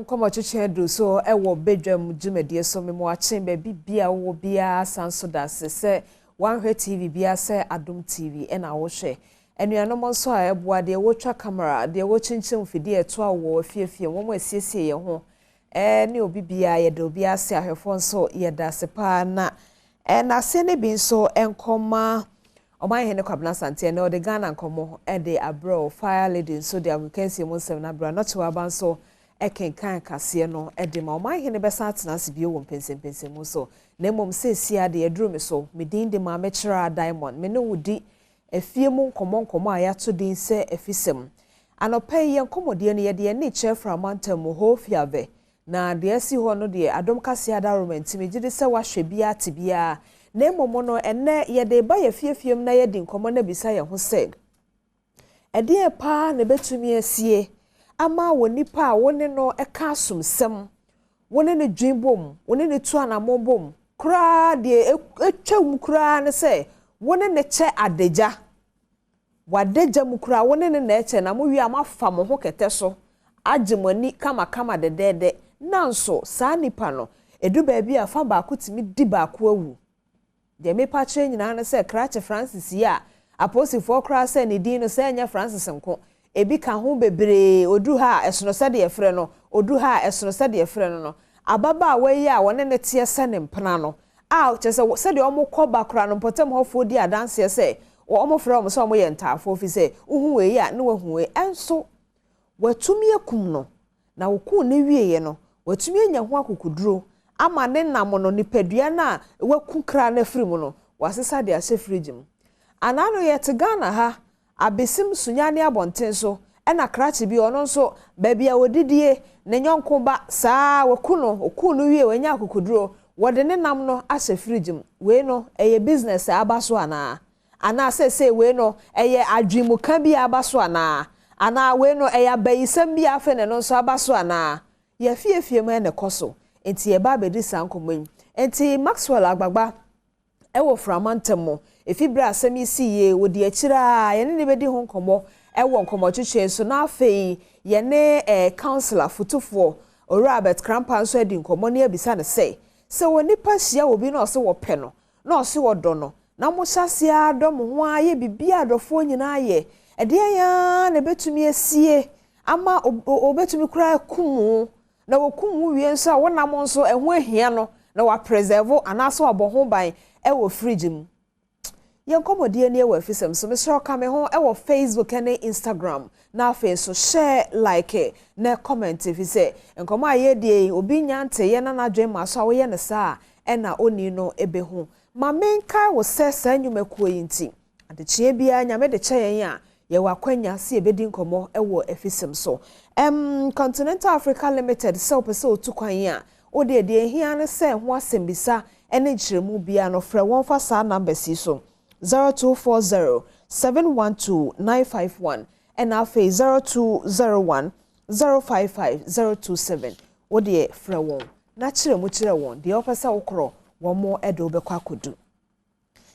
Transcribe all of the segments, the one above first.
Komo chiche do so ewo bedwam djumedie so memo achen be bibia wo bia sanso da se wanhwe TV bia se Adom TV ena wo hwe enuanom nso a eboa de wo twa camera de wo chinchim fidi eto a wo afiefie wo mo asiesie ye ho ne obi bia ye de obi ase ahwefo nso ye da se pa na na se ne bi nso enkoma oman hene kwabna sante na o de Ghana nkomo de abro fire lady nso de amukensie mo nsem na bra not wa ban so ekenkan kase no de ma oman hene besa atena se bio wo mpensempensem mo so na mom se sia de eduru me so me din de ma mechira diamond me no wudi efie mu nkomo a ya to din se Afisem anopai ye nkomodie ne ye de ne chefra mantam ho fiave na de asi ho no de adom kase adarment me gide se wahwe bia tibia na momo no enne ye de ba ye fiefiem na ye di nkomo na bisa ye ho se ede pa na betumi asie ama wonipa a woni no eka asomsem woni ne dwinbom woni ne tu anamobom kra de etwam kra ne se woni ne che adeja wadeja mu kra woni ne na eche na mo wi amafa mo ho kete so agemani kama de nanso saa nipa no edu ba bia fa ba akotimi di ba ko awu de me pa che nyina ne se krache Francis ya apostle kra se ne din no se anya Francis nko ebi ka ho bebre odu ha esono se de efre no odu ha esono se de efre no ababa awayi a wone ne tie se ne mpena no a chese se de omo koba kra no potem hofo di adanse se omo fre omo se omo ye ntafo fi se uhu we ya ne wahu we enso watumi akum no na woku ne wieye no watumi anya ho akokuduro ama ne nam no nipadua na waku kra na firi mu no wasesa de ase fridge mu anano ye te Ghana ha abesim sunyane abonten so ena krache bi ono nso baabia wodidie ne nyonko ba saa waku no wie wanya akokuduro wode ne nam no ase fridge mu we no eye business abaso ana se we no eye adwimuka bi abaso ana we no eye bayisam bi afa ne no nso abaso ye fiefie ma ne koso enti ye ba bedi sankomam enti Maxwell agbagba ewo framantam efibra asemi siye wodi akira ye ne bedi ho nkomo ewo nkomo twetwe so na afei ye ne counselor futufo Robert Krampa nso edi nkomo ne abisa ne se woni pasia obi na ose wo pe no na ose wo do no na mo hyase adom ho aye bibia adofo nyina aye ede ya na betumi asie ama obetumi kura kumu na wokumu wie nso a wonam nso eho ahia no na wa preserve anaso aboho ban ewo fridge mu ye nkomodie ne ewo Afisem so mesro ka me ho ewo Facebook and Instagram na afa so share like na comment if say nkomo aye die obi nyante ye na nadwe maso a wo ye ne saa na oni no ebehu ma menka wo sesa nyumakuo yinti adechie bia nyame de cheyen a ye wakwanya se ebedi nkomo ewo Afisem so Continental Africa Limited se opese otukwan a o de ehia ne se ho asembisa ene giremu bia no frɛ won fa saa number si so 0240 712 951 and afa 0201 055 027 o de frɛ won na giremu kire won de opese wokro won mo edo bekwa akodu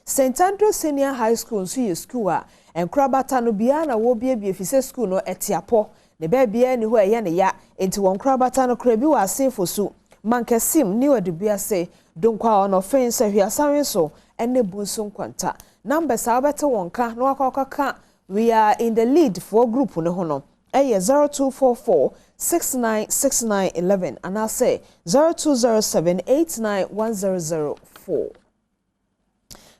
St Andrew Senior High School nso ye school a enkrabata no bia na wo bia fise school no etiapo ne ba bia ni ho eye ne ya enti won krabata no kra bi wa asefo su mankesim ni wadi bia se donkwa ono fense hwiasanwe so ene bunso nkwanta number sa bete wonka no akokaka we are in the lead for group no ho no 0244 696911 and I say 0207 891004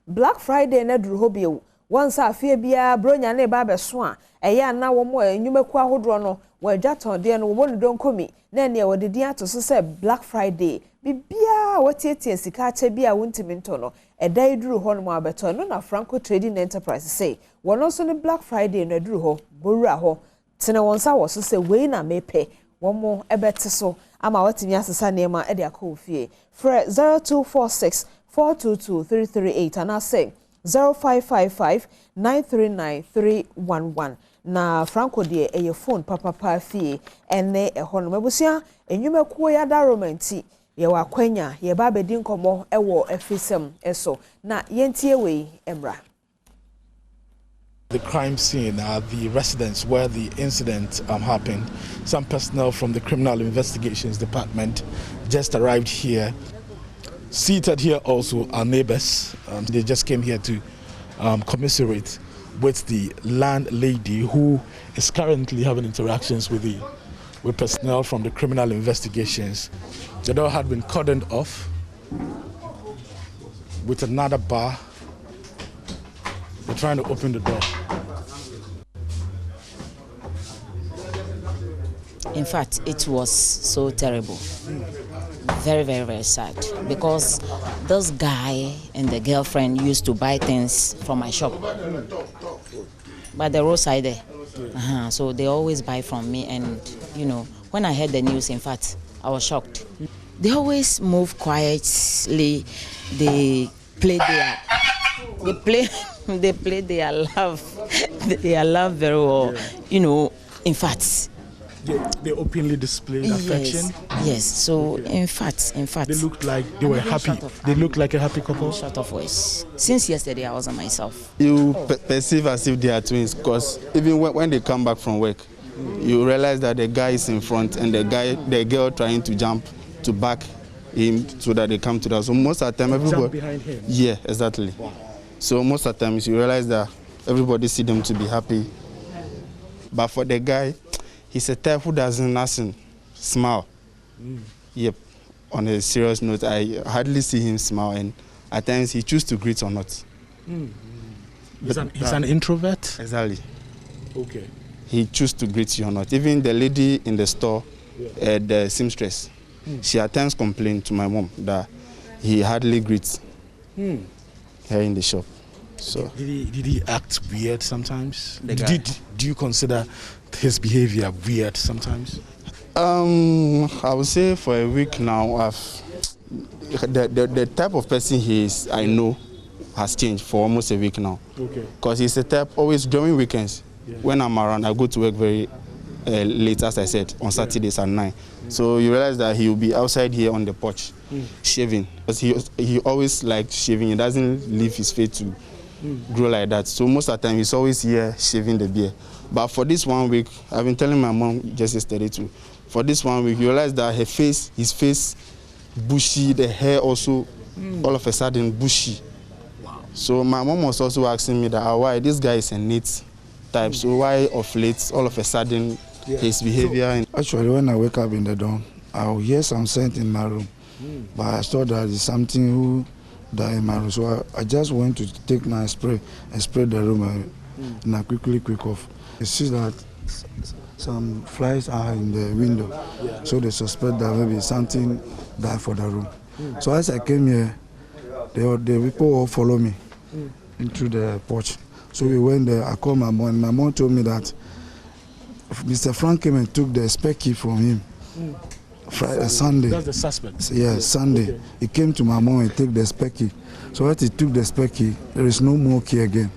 Black Friday na duru hobie once afie bia bronya na ba beso a eya na wo mo enyumeku ahodro no wadwaton de no wo no donkomi na ne wodedi ato so say Black Friday bibia watietie sika ache bia wontimi nto no edai duru ho no ma beto no na Franco Trading Enterprise say wono so ne Black Friday na duru ho bowura ho tene wonsa wo so say we na mepe wo mo ebete so ama watimi asesa nema e de akofie fre 0246 422 and I say 0555 939 311 na Franco de eye phone papa fie ene eho no mabusia enyumakuo ya daromenti ye wakwanya ye ba bedi nkomo ewo Afisem eso na yentie we emra The crime scene, the residence where the incident happened. Some personnel from the Criminal Investigations Department just arrived here. Seated here also are neighbors. They just came here to commiserate with the landlady who is currently having interactions with personnel from the Criminal Investigations. The door had been cordoned off with another bar. They're trying to open the door. In fact, it was so terrible. Very, very, very sad. Because this guy and the girlfriend used to buy things from my shop. By the roadside there. So they always buy from me. And, you know, when I heard the news, in fact, I was shocked. They always move quietly. They play their love. They love very well. You know, in fact, they openly displayed affection. Yes. So in fact, they looked like they were happy. They looked like a happy couple. Short of voice. Since yesterday, I wasn't myself. You perceive as if they are twins, because even when they come back from work, you realize that the guy is in front and the girl trying to jump to back him so that they come to that. So most of the time, everybody jump behind him. Yeah, exactly. Wow. So most of the times you realize that everybody see them to be happy, but for the guy, he's a type who doesn't smile. Yep. On a serious note, I hardly see him smile, and at times he chooses to greet or not. He's an introvert? Exactly. Okay. He chooses to greet you or not. Even the lady in the store, the seamstress, she at times complained to my mom that he hardly greets her in the shop. So did he act weird sometimes? Do you consider his behavior weird sometimes? I would say for a week now, the type of person he is, I know, has changed for almost a week now. Okay. Because he's the type always during weekends. Yeah. When I'm around, I go to work very late, as I said, on Saturdays at 9. So you realize that he will be outside here on the porch, shaving. Because he always liked shaving. He doesn't leave his face to grow like that. So most of the time, he's always here shaving the beard. But for this 1 week, I've been telling my mom just yesterday too, for this 1 week, you realize that his face, bushy, the hair also, all of a sudden bushy. Wow. So my mom was also asking me that, why this guy is a neat type, so why of late, all of a sudden, his behavior. Actually, when I wake up in the dawn, I'll hear some scent in my room. But I thought that it's something who died in my room. So I just went to take my spray and spray the room, and I quick off. I see that some flies are in the window, so they suspect that maybe something died for the room. So as I came here, the people all follow me into the porch. So we went there, I called my mom, and my mom told me that Mr. Frank came and took the spare key from him. Friday, Sunday. That's the suspect? Yeah, Sunday. Okay. He came to my mom and took the spare key. So as he took the spare key, there is no more key again.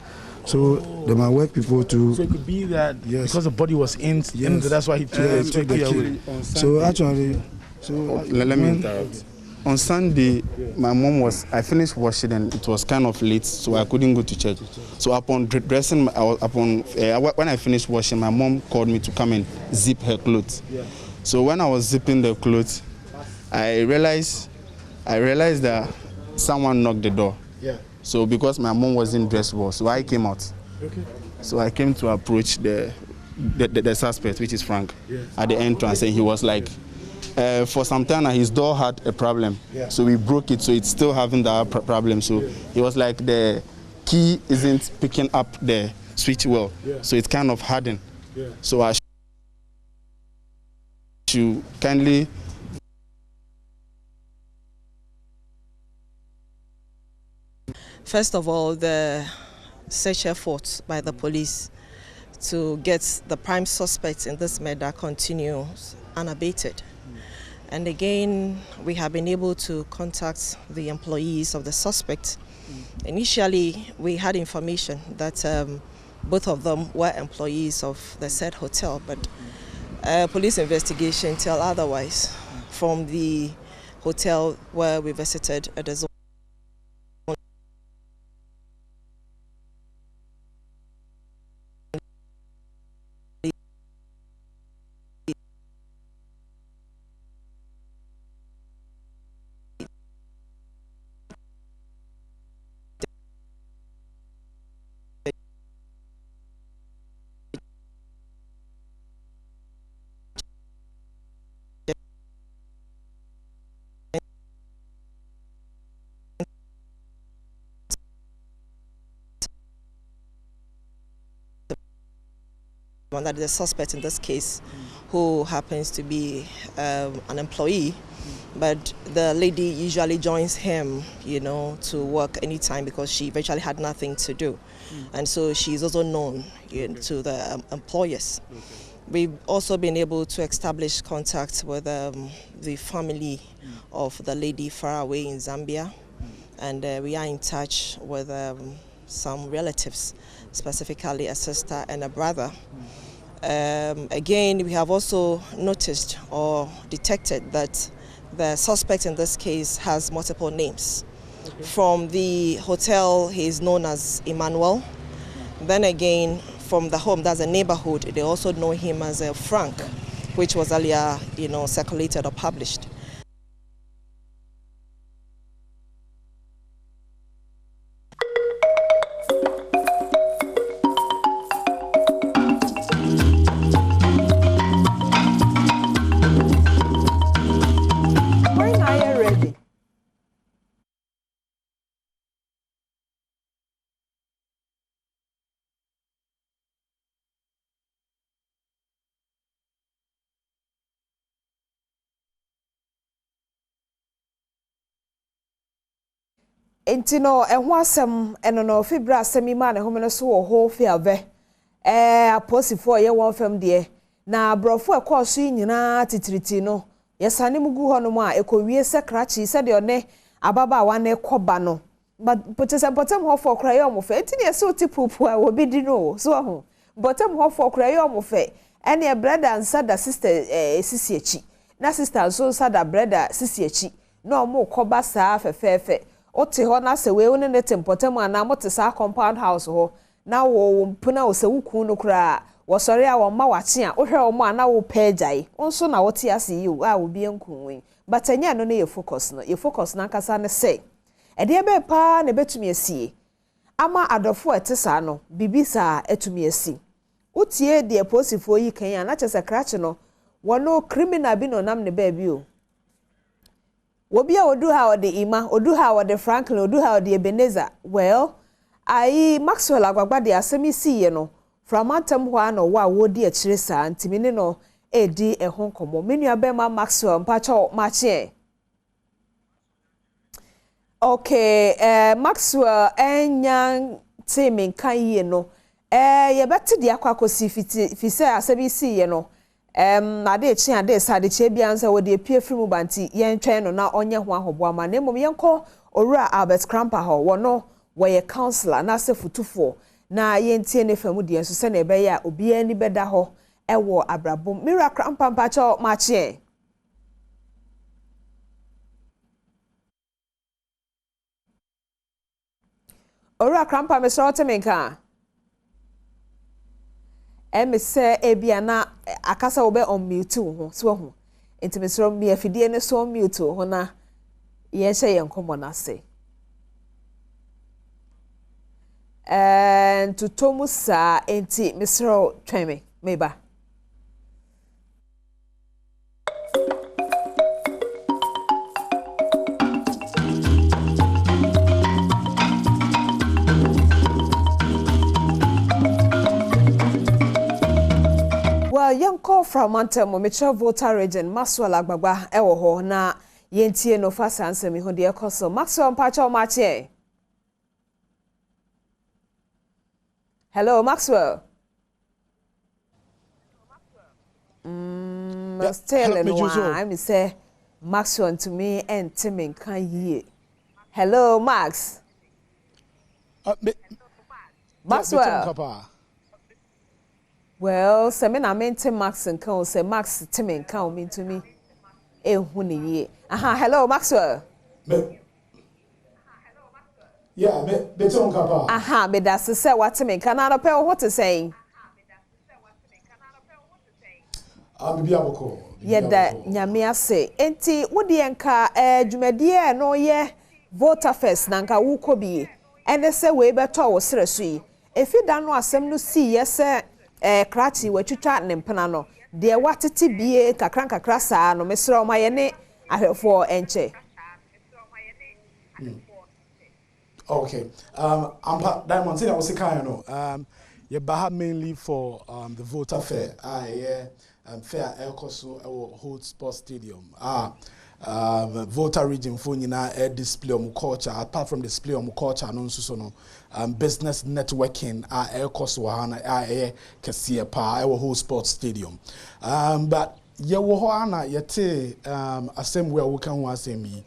So they might work people to... So it could be that because the body was in that's why he took the key. So actually... let me interrupt. On Sunday, my mom I finished washing and it was kind of late, so I couldn't go to church. So upon dressing, when I finished washing, my mom called me to come and zip her clothes. So when I was zipping the clothes, I realized that someone knocked the door. So because my mom wasn't dressed well, so I came out. Okay. So I came to approach the suspect, which is Frank, at the entrance, and he was like, for some time now, his door had a problem. So we broke it, so it's still having that problem. So he was like, the key isn't picking up the switch well, so it's kind of hardened. So I should kindly... First of all, the search efforts by the police to get the prime suspects in this murder continues unabated. And again, we have been able to contact the employees of the suspect. Initially, we had information that both of them were employees of the said hotel, but police investigation tell otherwise from the hotel where we visited at the zone. that is a suspect in this case, who happens to be an employee. But the lady usually joins him, you know, to work anytime because she eventually had nothing to do. And so she's also known to the employers. We've also been able to establish contact with the family of the lady far away in Zambia. And we are in touch with some relatives, specifically a sister and a brother. Again, we have also noticed or detected that the suspect in this case has multiple names. From the hotel, he is known as Emmanuel. Then again, from the home, that's a neighborhood, they also know him as Frank, which was earlier, you know, circulated or published. Entino eho asem eno no fibra asem ima ne home no so wo ho fiave aposifo ye won fam de na brofo ekoso nyina titiriti no yesane mugu ho no ma ekowie sekrachi se de one ababa wa na ekoba no but potese botem ho for kra ye omofe entini ese otipupu a wo bidi no so ho botem ho for kra ye omofe ene brother and sada sister sisi echi na sister so sada brother sisi echi no omo koba saa fefefe ote ho na se we woni ne tempotem ana mote sa compound house ho na wo mpuna wo se wuku no kra wo sori a wo ma wache a wo hwe wo ma na wo pejai onso na wote ase yi a wo bi enkunwen but anya no ne ye focus na nkasa ne se e de be pa ne betumi asie ama adofo etesa no bibisa etumi asi utie de posifo yi kan ya na chese krache no wono criminal bi no nam ne ba bi o Wobia odu ha ode Ima, odu ha ode Franklin, odu ha ode Ebenezer. Well, ai Maxwell agbagba de asemi si ye no. From antem ho ano wa wodi akire sa ntimi ne no edi ehon komo. Menu abema Maxwell mpacho mache. Okay, Maxwell enyan temi kan ye no. Ye beti de akwakosi fise asemi si ye no. Na de chi ade sa de che bia nsa wo de pie frimu banti yen twen no na onye ho ahobo ama na mom yenko owura Albert Cramper ho wo no wo ye counselor na se futufo na yentie ne famu de enso se na ebe ya obi ani beda ho ewo abrabom Mira Cramper mpacho mache owura Cramper me so temenka se ebia na akasa wo be on mute ho so ho intimesro mi afidie ne so on mute ho na ye hye ye nkomo na se to tomusa enti mesro tweme meba young call from Mantem Mometra voter region Maxwell Agbagba ewo ho na yentie no fa sansemi ho de ekoso Maxwell mpacha mache. Hello Maxwell. Still no I say Maxwell to me and Timin kan ye. Hello Max. Maxwell. Well, se me na mente Max and can say Max Timin can mean to me. Ye. Aha, hello Maxwell. Yeah, me ton kapa. Aha, me da se what Timin can I pay what to say. Bibi aboko. Yeda nyame ase. Enti wo de enka dwumadie no ye voter first na nka wo kobi. Ene se we beto wo sere so yi. Efi da no asem no si ye se krachi wetwitwa ne mpena no de watete bie kakra saa no mesro ma ye ne ahwefo enche. Okay. Ampa Diamond say na wo se kan no. You baha mainly for the voter fair. Fair Elkoso hold sports stadium. Voter region for a display of culture. Apart from display of culture, no business networking. Elkoso wahana kasiya pa hold sports stadium. But ye wo ana yete asem where we can asemi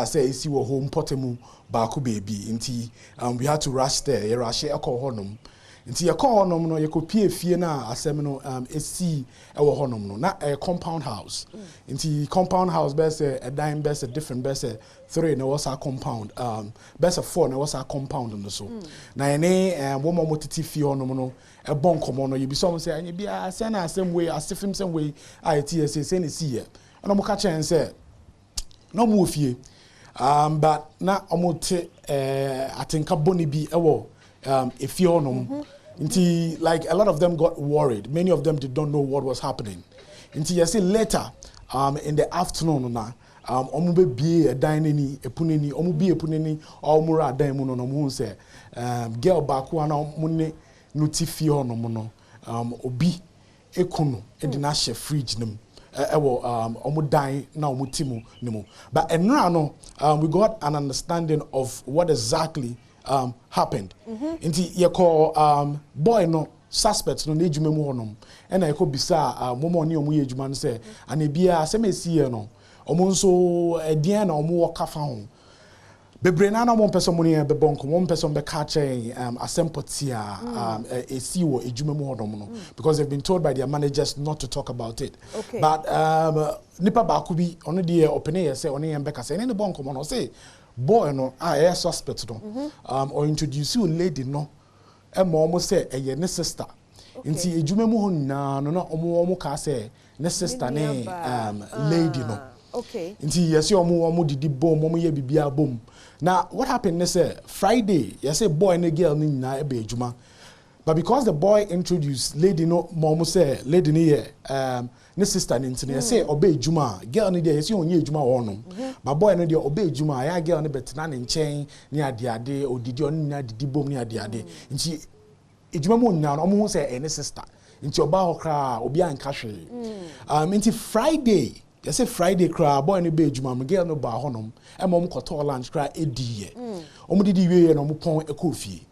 say isi wo home potemu baako baby nti we had to rush there. You rush honum. Nti ye call honom no ye ko pie fie na asem no esi ewo honom no na a compound house. Nti compound house be say a dime be say different be say 3 na was a compound be say 4 na was a compound no so. Na ene wo mo motiti fie honom no e bon komo no ye bi some say anya bia say na asem way asefim some way ITS say na see ye. Na mo ka chen say no mo fie but na omote atenka boni bi ewo if you know, like a lot of them got worried. Many of them did not know what was happening. Until you see later, in the afternoon, omu be a dining, a punini, omu be a punini, or mura diamond on a say, girl back one money, nutifio no mono, obi, ekono, and the national fridge num. Omu dying now mutimu nemo. But and now we got an understanding of what exactly happened. Inti ye call boy no suspects no nejume mu honom. And I could be sa momo ni omu yejuma no say and e bia asem esi ye no. Omo nso edian na omo waka fa ho. Bebre na na mo person mo ne be bonko mo person be ka chen asempotia esi wo ejume mu honom no because they've been told by their managers not to talk about it. Okay. But nipa ba ku bi ono de open ye say ono ye be ka say ne bonko mo no say boy no a suspect no or introduce you lady no e mo almost say e ne sister nti ejume mu ho na no na omo ka say ne sister ne lady no okay nti yes omo didi bom omo ye bibia bom na what happened ne say Friday yes say boy ne girl ni na e be ejuma but because the boy introduced lady no mo say lady ne ye ne sister ni ntine say obe ejuma girl ni dey yes onye ejuma wo no ma boy no dey obe ejuma ya girl ne betena ne nchen ni ade odidi on ni adidi bom ni ade nti ejuma mo nya no mo say ne sister nti oba hokra obi anka hwe nti Friday yes say Friday kra boy no be ejuma girl no ba honom e mo koto lunch kra ediye omo didi wie no mo pon ekofie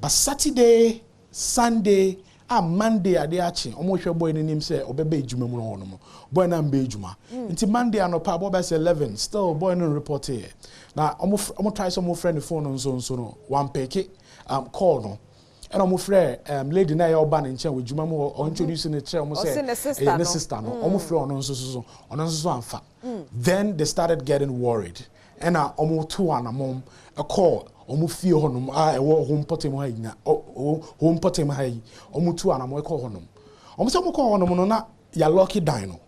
but Saturday Sunday Monday ade achi omo hwe boy nim say obebe ejuma mu no no boy na mbe ejuma nti Monday anopa boy be 11 still boy no report here na omo try some friend phone nso no one peke call no and omo friend lady na ya oba ne nchen we ejuma mu o introduce ne tell omo say ne sister no omo friend ono nso anfa then they started getting worried and omo to anamom a call omu fie honum ewo home potem ha nya home potem ha yi omu tu anamo e call honum omu se omu call honum no na ya lucky die no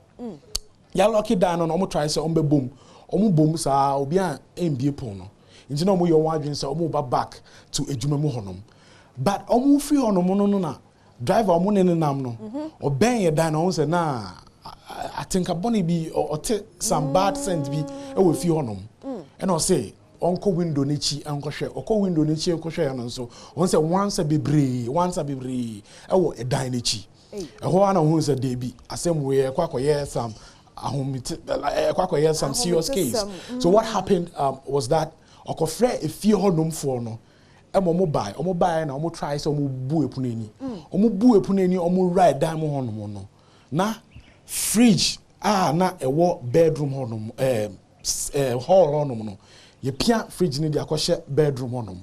ya lucky die no omu try say ombe bom omu bom sa obi an mbie pon no nti na omu yo wan adwen say omu ba back to ejuma mu honum but omu free honum no na driver omu ne nam no oben ye die no say na I think aboni bi or some bad sense bi e we fie honum and I say onko window nechi anko hwe oko window nechi enko hwe no so on say once a bebre e wo e dan nechi e ho ana hu say debi asem we e kwakoye some ahomite kwakoye some serious case so what happened was that okofre e fie honum for no e mo buy na mo try say mo bu epunani omo ride dan mo honum no na fridge na e wo bedroom honum hall honum no ye pia fridge ni dia kwhye bedroom honum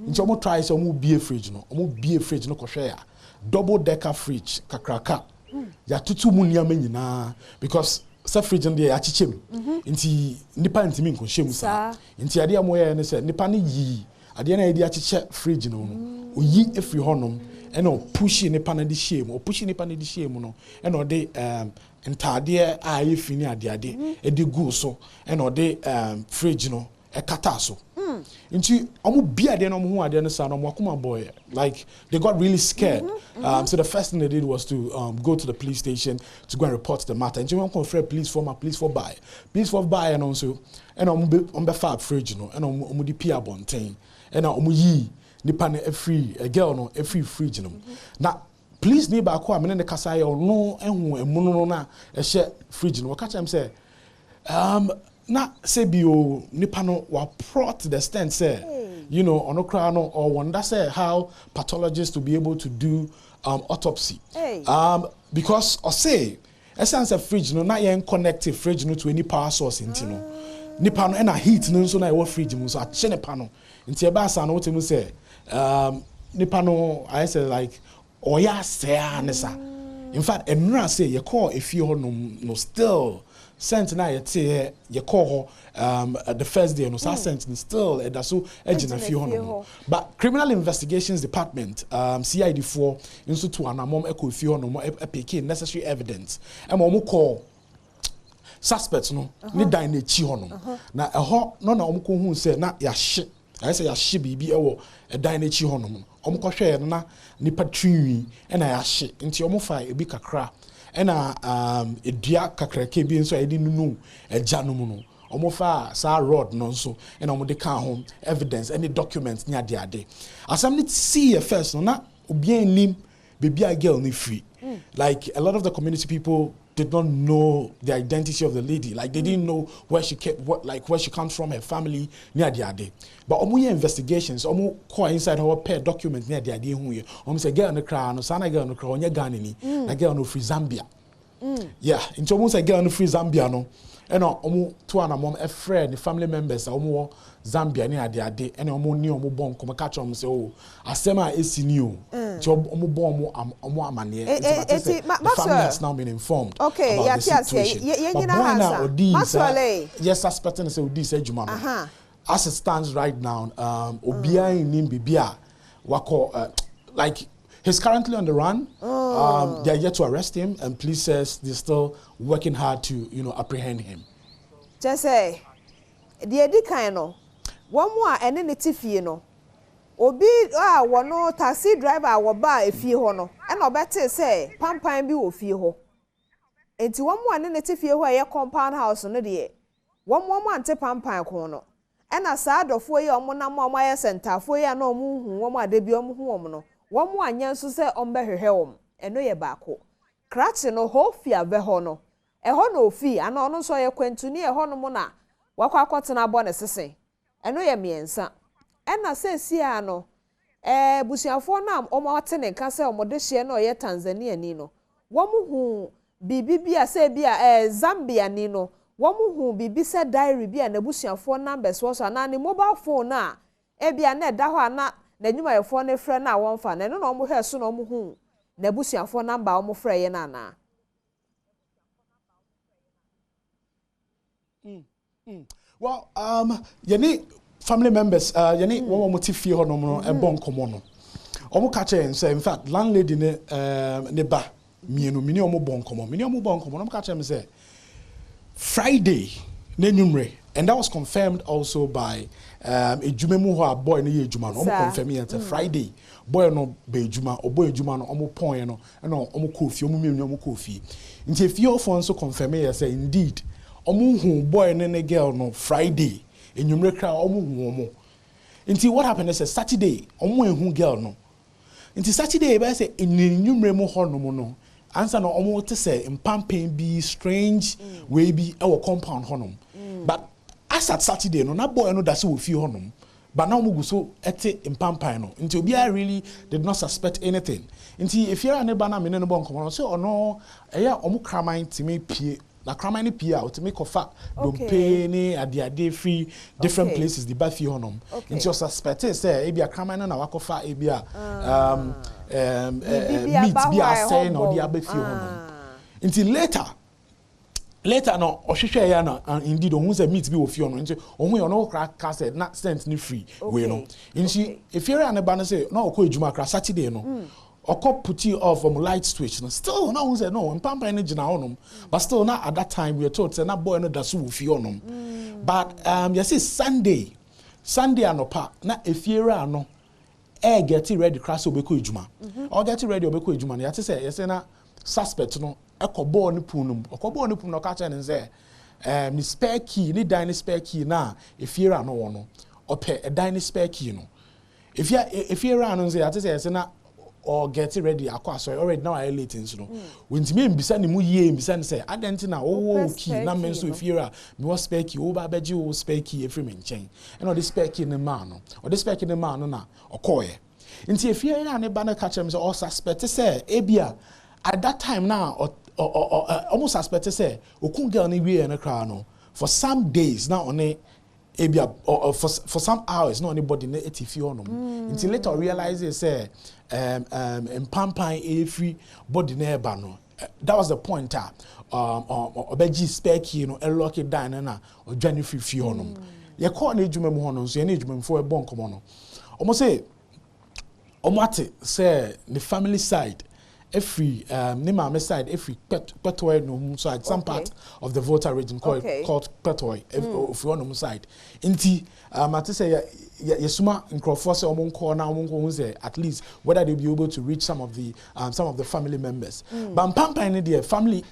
nti omo try say omo bie fridge no kwhye ya double decker fridge kakraka ya tutu mu niam nyina because sa fridge no ya chichem nti nipa ntimi nkohye mu sa nti ade amoye ne say nipa ne yi ade na ye dia chiche fridge no oyi efri honum and o push nipa na di shame no and o de ntade a ye fini ade e di go so and o de fridge no e kata so nti omo bia de no mo hu ade no sa no mo akoma boy like they got really scared so the first thing they did was to go to the police station to go and report the matter nti when come for police for buy and also and omo be fab fridge no and omo di pia bonten and omo yi nipa no free a girl no free fridge no na please ni ba ko amene ne kasa ye no ehu emu no na ehye fridge no ka chem say na say bio nipa no wa pro to the extent say you know ono kra no or wonder say how pathologists to be able to do autopsy because or say essence of fridge no na yen connected fridge no to any power source into no nipa no na heat no so na e fridge mu so a che nipa no nti e ba sa no wotem say nipa no I say like oya say anesa in fact enura say ye call if you no still sent na ye call the first day no so sent still e da so ejina fi hono but criminal investigations department CID4 nso to anamom e ko fi hono e pick necessary evidence e mo call suspects no ni dan na chi hono na eho no na omko hu say na ya hye I say ya hye bibi e wo e dan na chi hono omko hwe na nipa twinwi e na ya hye nti omofa ebi kakra ena edua kakrake bi nso edi nunu eja no mu no omofa sa rod no nso ena omo de ka ho evidence any documents ni ade asam ni see first no na obi anim baby a girl ni free like a lot of the community people did not know the identity of the lady like they didn't know where she came where she comes from her family ni ade but omo ye investigations omo call inside her pair documents ni ade hu ye omo say girl no kra no sana girl no kra onye Ghana ni na girl no free Zambia yeah into omo say girl no free Zambia no ena omo to anamom a friend the family members omo Zambia ni ade ena omo ni omo bon come catch omo say oh asema esi ni o omo bon omo amane the family has now been informed okay about the situation Maswale yes suspecting say odi say juma no as it stands right now obia in bibia wako like he's currently on the run. They are yet to arrest him, and police says they're still working hard to, apprehend him. Just say, the edikano, one more and then it's no. Obi one no taxi driver will buy a fee hono, and I better say, Pampa and be with you. And to one more and then it's where your compound house on the day. One more man to Pampa corner. And a sad of 4 year mona my center 4 year no moon, one more debut home. One more and so say on her home, and no ye backo. Cratch no whole fear behono. A hono fee, and on so ye quent to near honomona. Waka cotton a bonnet say, and no ye miensa. And I say, Siano, Busia for nam, or Martin and Castle Modesia no ye Tanzania Nino. One who be a say be a Zambia Nino. One who be said diary be and the Busia for numbers was an mobile phone na. Ebi a net da na. Na nyuma ye fo ne frɛ na won fa na no no mo hwe so no mo hu na busuafo number mo frɛ ye na na well yeni family members yeni won mo ti fie ho no mo e bon komo no omo ka che say in fact landlady ne ba mienu mini omo bon komo no ka che me say Friday na nyumre. And that was confirmed also by a jumemu who a boy no ye juma no confirm it Friday boy no be juma or boy juma no omo pon no no omo kofi omo mienu omo kofi nti if you for so confirm it say indeed omo hu boy no girl no Friday enyumre kra omo hu omo nti what happened is Saturday omo hu girl no nti Saturday be say enyumre mu ho no mo no answer no omo te say mpampem bi strange way bi e wo compound honom but as at Saturday no na boy no da se wo fie honum but now mugu so ete impampan no nti obi really did not suspect anything nti if you are ne ba na me no bon komo so ono eya omu kraman timi pie na kraman ni pie out me kofa dompe ni ade free different places the ba fie honum nti you suspect say e bia kraman na wakofa e bia meat bia say na odi aba fie honum nti later no ohwehwe ya na indeed ohun say meat bi wo fie no nti ohun ye no kra ka say na cent ni free we no nti if you are ba no say na okọ ejuma kra Saturday no okọ put you off from light switch no still na ohun say no mpampa ni gina honom but still na at that time we were told say na boy no da so wo fie honom but you see Sunday anopa na efiera no get ready kra so obekọ ejuma or get ready obekọ ejuma na yate say say na suspect no ekobo ni punum no ka cha ne say ni spare key ni dine spare key na efiera no wono ope e dine spare key no if you're around and say, I say, na or get ready, sorry, already now I late in so. When to me bisa ni mu ye bisa say, I don't know, oh, key, na men so if you're me was speki, oh, babeji, oh, speki, every man chain, and all this speki in the man, or this speki in the man, na, or koye. Into if you're in a banner catcher, or suspect to say, Abia, at that time now, or almost suspect to say, or couldn't get anywhere in a crown, for some days now on a or for some hours, not anybody in the until later realize they say, and pampan every body never no. That was the point. Or beji spec, you know, a lucky diner or January fionum. You call an age woman, so you need for a bon common. Almost say, Omate say the family side. Every Nima side, every Petoi no side, some part of the voter region called Petoi, if you want side. Inti, Mate say, Yesuma in Crawford, or Monco, at least whether they'll be able to reach some of the family members. But Pampa in the family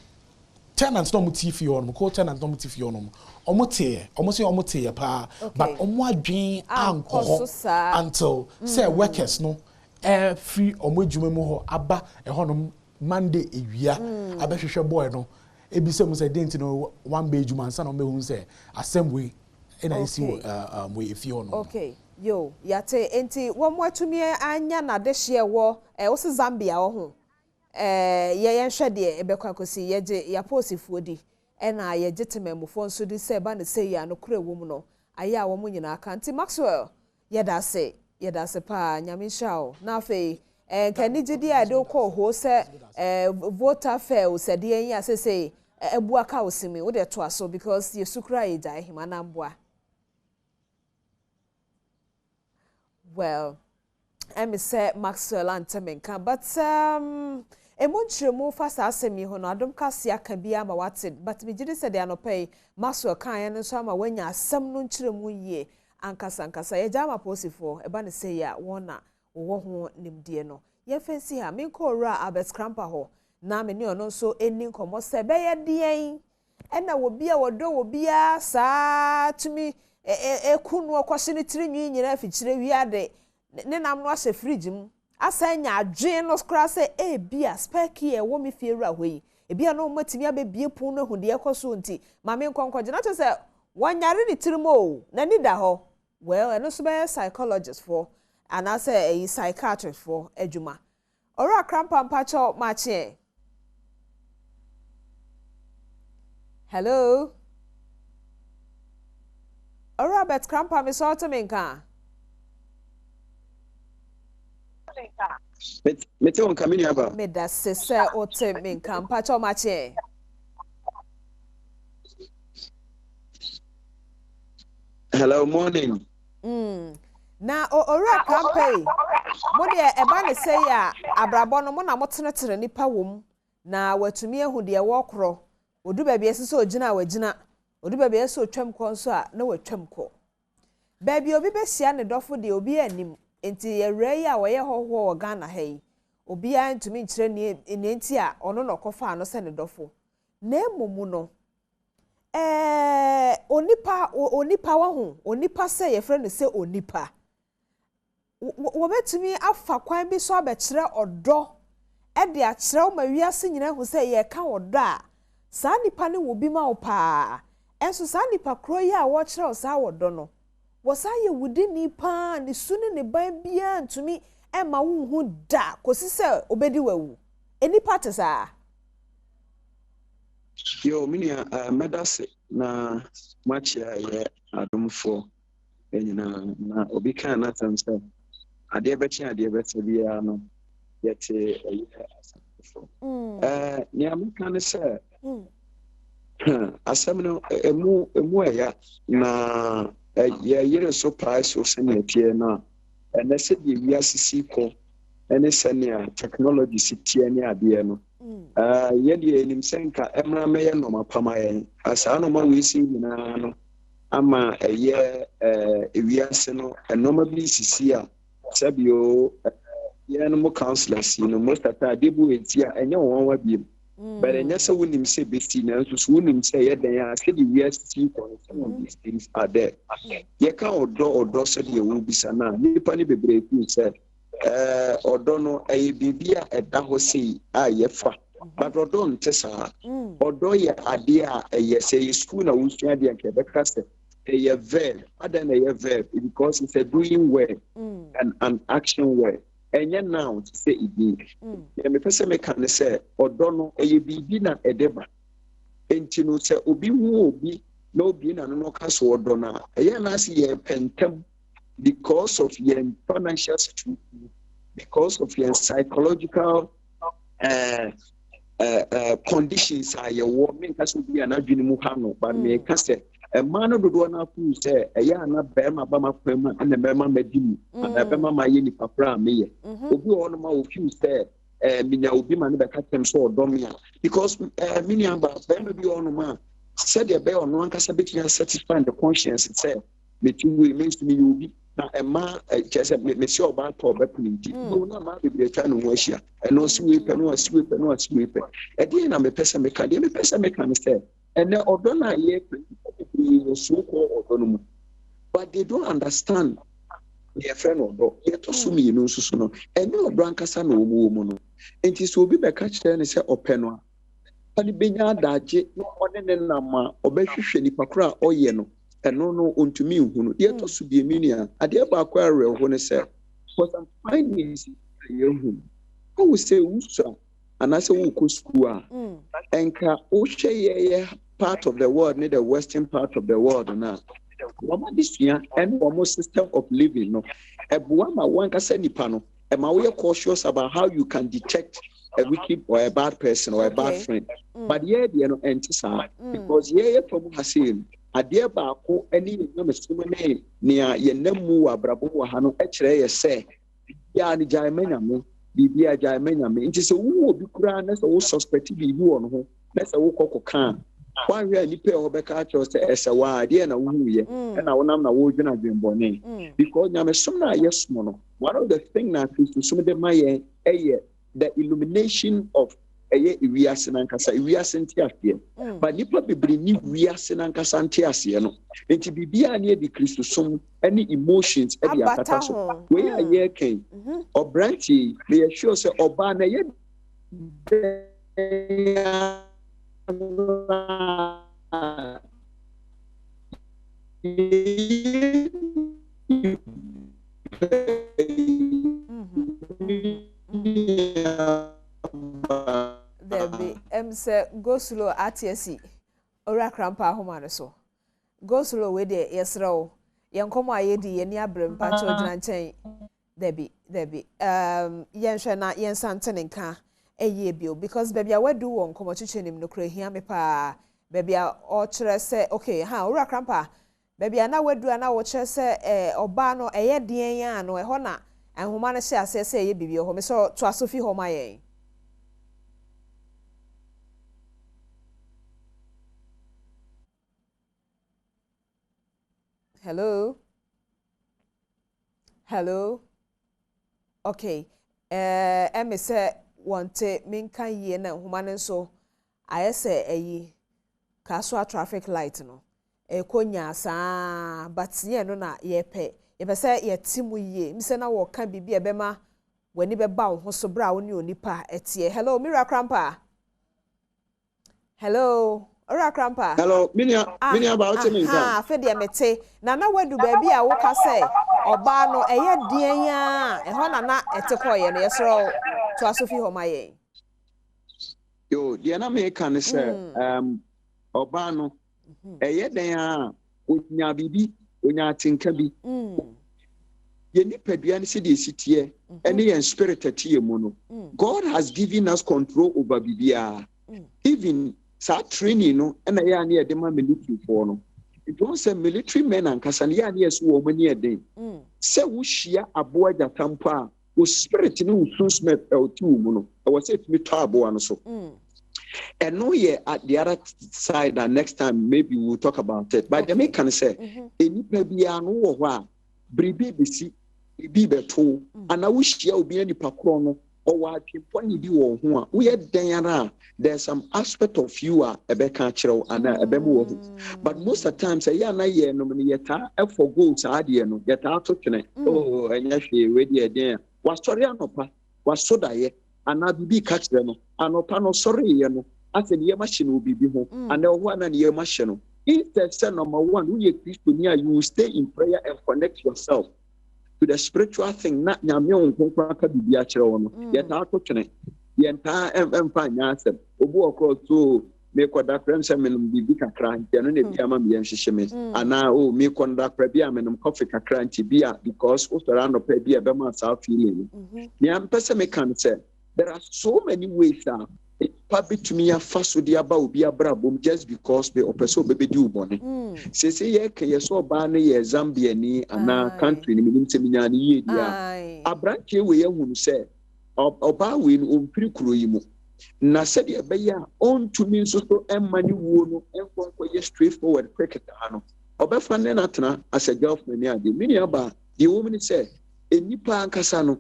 tenants no motif on, co tenants no motif on, omote, pa, but omwa anko until say workers no. Free omwejumemo aba ehonum Monday ewia abehwehwe boy no ebise mu say dent no one be ejuma nsa no mehu say assembly na isi we efi hono. Okay yo yate enti womwatumi anya na de hye wo wo se Zambia wo ho ye nhwe de ebekwa kosi yeje ya posifuo di na ye gitememufo nso di se ba ne sei ya no kura wo mu no aya wo mu nyina aka nti Maxwell yeda se pa nyamishao na fe kani jidi ade ko ho se voter fair se de yin asese ebua ka osimi wo de to aso because ye sukra e dai hima na mboa. Well, I say Maxwell Antemenka, but emunchiremu fasa asemi ho no adom kase aka bia ma wate, but me jidi se de anopai Maxwell kan yen so ama wanya asem no nchiremu yie ankasa ye jama posifo eba ne say ya wona wo ho nimdie no ye fancy ha me ko ra abet crampa ho na me ne ono so eni nkomo se be ye dien ena wo bia wodo wo bia saa tumi ekunu okwose ne tiri nwi nyina afikyire wiade ne nam no ahye fridge mu asanya adwen no skra se bia speki e wo me fiewura hoyi bia no matimi abebie pun no hude ekoso nti ma me nkonkoje na to se wanyare ni tirimo na ni da ho. Well, and also be a psychologist for, and I say a psychiatrist for Ejuma. Ora crampa mpacho machi. Hello. Ora bet crampa mi sorta minka. Mete on kamini aba. Me da sese ote minka mpacho machi. Hello, morning. Na ora campaign mo de eba ne say ya abrabo no mo na mo tenetere nipa wom na watumi ehu de wo kro odu ba bia sese ogina wagina odu ba bia sese otwam ko nso a na watwam ko ba bia obi be hia ne dofo de obi anim enti ye rei a wo ye hoho wo Ghana hai obi a ntumi nkire ne enti a ono no kofa no se ne dofo na emomu no onipa wa hu onipa se ye frɛ no se onipa wo betumi afa kwan bi so abekire odo e de akire o ma wiase nyina hu se ye ka odo a saa nipa ne wo bi ma wo pa enso saa nipa kro yi a wo kire o saa odo no wo saa ye wudi nipa ne suni ne ban bia ntumi e ma wo hu da kosi se obedi wawu enipa te saa. Yo, minia medase na machia ye Adom for na obi kan na tamsa ade bechi ade beti bia no yete asafo ni amka ne se asem no emu ya na ye yere so price o se na tie na ene se bi wi asisi ko ene se ne technology sitie ne ade no yedi enim senka emra meye no mapama yen asa no ma wi si nyina no ama eye ewiase no enoma bi sisi a sabio ye no mo counselors no mo stata debu enti a enye won wa biem But then yes, when him say bestie now, so when him say yeah, said we are still some of these things are there. You can't or said you will be sana. Nipani be break you said. Or don't know a bibia at Dahosi, yefa. But or don't tessa. Or do ye idea a yes, a school of Wushadi and Quebec. A verb, other than a verb, because it's a doing way and an action way. And yet now to say it did. And the person can say, or don't know a bibina a deba. And you know, say, Obi will be no being an no castle or donna. A yana see a pentem because of your financial situation, because of your psychological conditions are your warming has to be an adjunimukano, but me can say. A man of the one who say, a yana bema bama pema and the bema medimu, and the bema mayeni papra me. Obi on my few say, Mina will be man that can so domia. Because Miniamba, bema be on man, said the bear on one casabit and satisfy the conscience itself. But you will mean to me, you be now a man, just a monsieur about for Bepping. No, not be a kind of worship, and no sweep and no sweep and no sweep. At the end, I'm a person can say. And then Odona so-called autonomy. But they don't understand their friend or yet to sue me no so and no brancasa no woman. And it will be by catch and say openwa. But the benya daje no one nama or beshi nipakra or yeno and no unto me who yet to be a minia. I dear Baquare when I said, what I'm finding is who will say Usa. And I say, and part of the world, need the western part of the world now. This year, and almost system of living. No, a buama one can say nipano. And we are cautious about how you can detect a wicked or a bad person or a bad friend. But yeah, you know, antisa because yeah, from Hasim, a dear Bako, any name near Yenemu, Abrabo, Hano, H. say, Yani Jaimena. Bibia Jamena, it is a woo be grand as all suspected be you on home. That's a walk can. Why we are nipping over catchers as a wide and a woo ye, and I will not know what you're doing bonnet. Because I'm a summer, yes, mono. One of the things that is to some of the Maya, the illumination of a year we are Senancasa, we are Santias here. But Nippa be bringing we are Senancasantias here. And to be near the Christus, any emotions at the Apataso. Where a year came, or Branchy, they assure say, or Bana yet. There be say go slow ATSC ora krampa homa so go slow we dey yesrew yenkomo ayedi yeni abrem pa cho gina nchen there be yenhwe na yensantene nka eye bio because baby awadu won komo chichenim no kra hia me pa baby o kire se okay ha ora krampa baby ana wadu ana wo kire se oba no eye den ya no ho na ahoma no hye asese eye bibi ho me so to asofi ho ma yen. Hello. Okay. Me say wante minka ye na humane so ayese eyi kaswa traffic light no konya sa but ye no na ye pe say ye timu ye mi say na wo kan bibi ebema wani beba wo ho so bra wo ni onipa etie. Hello Mira Krampa. Hello Ora Krampa. Hello, minia about me. Ah, Fedia mete. Na wadu baby a wo ka say oba no eye den ya. E ho na etekoye no yesro to asofi ho maye. Yo, dia na me kan say oba no eye den ya onya bibi, onya tinka bi. Ye nipadua ne se de sitie, ene ye spirit atie mu no. God has given us control over bibia. Even sa training no na ya na de ma military for no it don't say military men and kasan ya na so wo mani eden say wo hia aboa jatampa wo spirit no wo smith out mu no I was say to me to aboa no so and no ye at the other side and next time maybe we'll talk about it but the make can say enipa bia no wo ho a bribi bisi bi beto ana wo hia obi ani pakro no or pony be or who we are Diana. There's some aspect of you are a becachero and a bemo. But most of the times, a yana ye nominata for goals adiano, yet out of oh, and actually, ready again. Was sorry, was so die, and I'll be catch them, and opano sorry, you know, as a year machine will be home, and the 1 year machine. If the son number one, who you near, you will stay in prayer and connect yourself to the spiritual thing, not Yamion, Konka Biachero, yet out of the entire empire answer. Obo to make what that friends and be big a crank, and then the Amam Yamshimis, and now me conduct Prebiam and coffee a cranky beer because around of Pebia Bema South feeling. Yam Pesame can say there are so many ways now. Probably to me a fast with the about be a brabum just because the oppressor baby do bonnet. Say, ye so banny Zambia ni and now country in Seminani year. A branch we who say, Obawin Prikruimu. Na said ye beya own to me so and money wono and for ye straightforward cricket. Obafan Natana as a girlfriend near the mini about the woman said, a nipa and Casano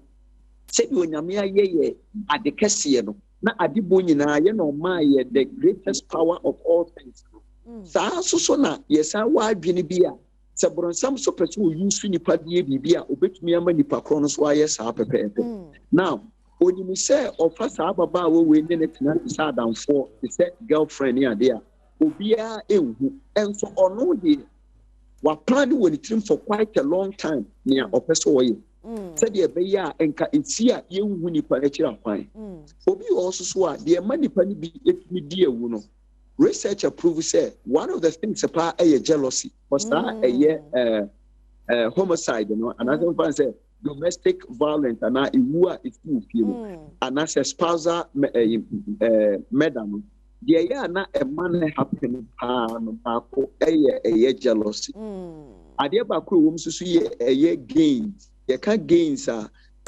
said you and Yamia ye at the Cassiano. Na adibo nyina ye no ma ye the greatest power of all things. Sa so na ye sa wa adwene bi a se bronsam so pese o use nipa die bibia obetumi ama nipa kro no so aye sa pepepe. Now onimi se ofa sa baba we ne netina sa adamfo se girlfriend ya de a obia enhu enso ono de wa plan when it for quite a long time near opeso way. Said ye be ya enka etia ye hu nipa na kira kwan. Obi also so the money pani be etimi die wu no. Research approve say one of the things about a jealousy was that a homicide, you know, another one say domestic violence and iwu is too few and as a spousal madam. The ya na a man happen a jealousy. Adia ba ko wom susu ye gains. Ye can gains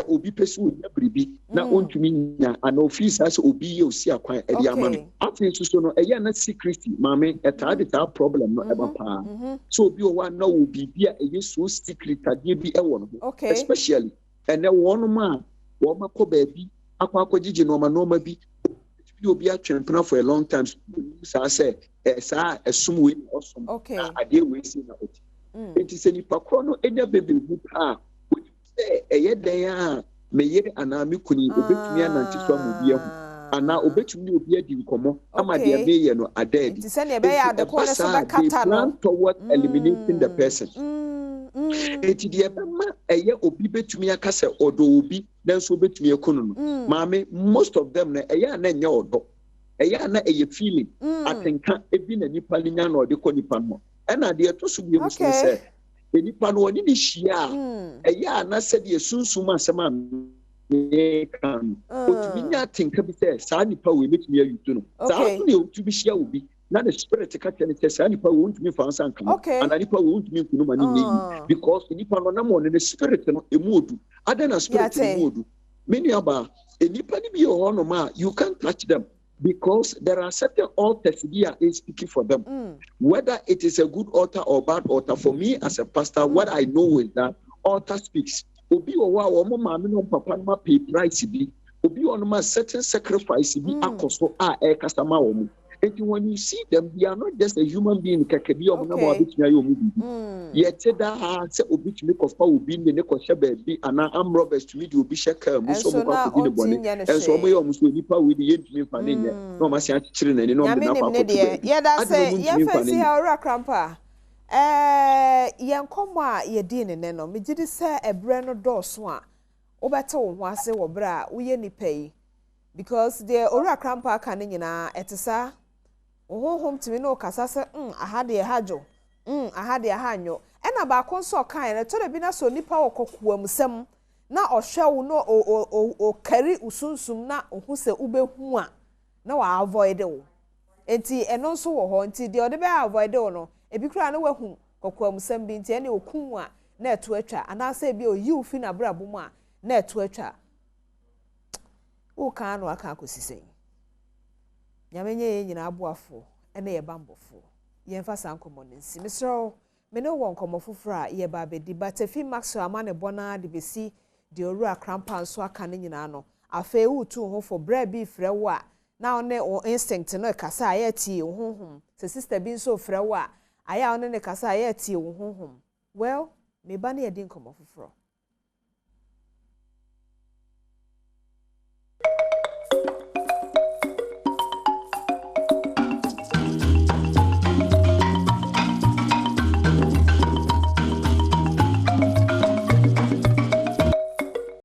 obi pesu bribi na ontumi nya an office as obi ye osi akwan e dia ma no afin susu no e na security mame e ta problem no e ba pa so obi o wa na obi bia e so secret ade bi e wo no especially ene wonu ma wo makọ baabi akwa gigi no ma bi obi atwempena for a long time so say sa esum we awesome ade we see na oti enti se nipa kro no enya bebe bu pa eye den a meye ana me kuni obetumi ananti so amobia hu ana obetumi obi adi nkomo ama de meye no adaadi enti se ne be ya de ko ne so be kata no toward eliminating the person enti de ma eye obi betumi akase odo obi na so betumi ekono no maame most of them na eye na nya odo eye na eye feeling atenka ebi na nipa nya na ode ko nipa no na de to so bi mu so se enipa no oni ni hia eya na se de sunsun asema me kan otumi nya tinka bi se sa nipa we metumi ayutu no sa so ne otumi hia obi na the spirit ka tell it sa nipa we ontumi fa ansa kan ana nipa we ontumi kunu mani nyi because nipa no na mo ne spirit no emuodu ada na spirit emuodu many aba enipa ni bi ho no ma you can't touch them because there are certain altars here is speaking for them. Whether it is a good altar or bad altar, for me as a pastor, what I know is that altar speaks. Obi owa omo maame no papa no pay price bi. Obi on ma certain sacrifice bi akoso a e customer omo. And when you see them, they are not just a human being. Kakebi omo na mo abitnya yo mu bibi. Yet that ha se obi tumi kofa obi ne ko hye bi ana am robbers tumi di obi sheka mu so mo kwa obi ne bone. And so omo yo omo so nipa we di yentumi fa ne ne. No ma se akire na ne no de na pa ko. Yeah, that say ye fancy how rakrampa. Yan komo a ye di ne no. Me gidi se ebre no dɔɔso a obete wo ho ase wo bra wo ye nipa yi. Because the rakrampa ka ne nyina etesa home to me no kasa se aha de hajo aha de ahanyo ena ba konso kan na to de bi na so nipa okokuamsem na ohwewo no o kari usunsum na ohu se ubehu a na wa avoid wo enti eno nso wo ho enti de ode be avoid wo no ebi kura na wahu kokuamsem bi enti ene okun a na eto atwa ana se bi o yi ufi na brabo mu a na eto atwa wo kan no aka akosisen nyamenye ye nyina aboafo ene ye bambofo ye mfa sankomo nsi misro me no won komo foforo a ye ba bedi batefi maxo amane bona de besi de oru akrampa nso aka ne nyina no afei wotu ho for bread bi frɛ wo a na one o instinct no kasa a yɛtie wo honhom se sister bi nso frɛ wo a aya one ne kasa a yɛtie wo honhom well me ba na yɛdi nkɔmɔ foforo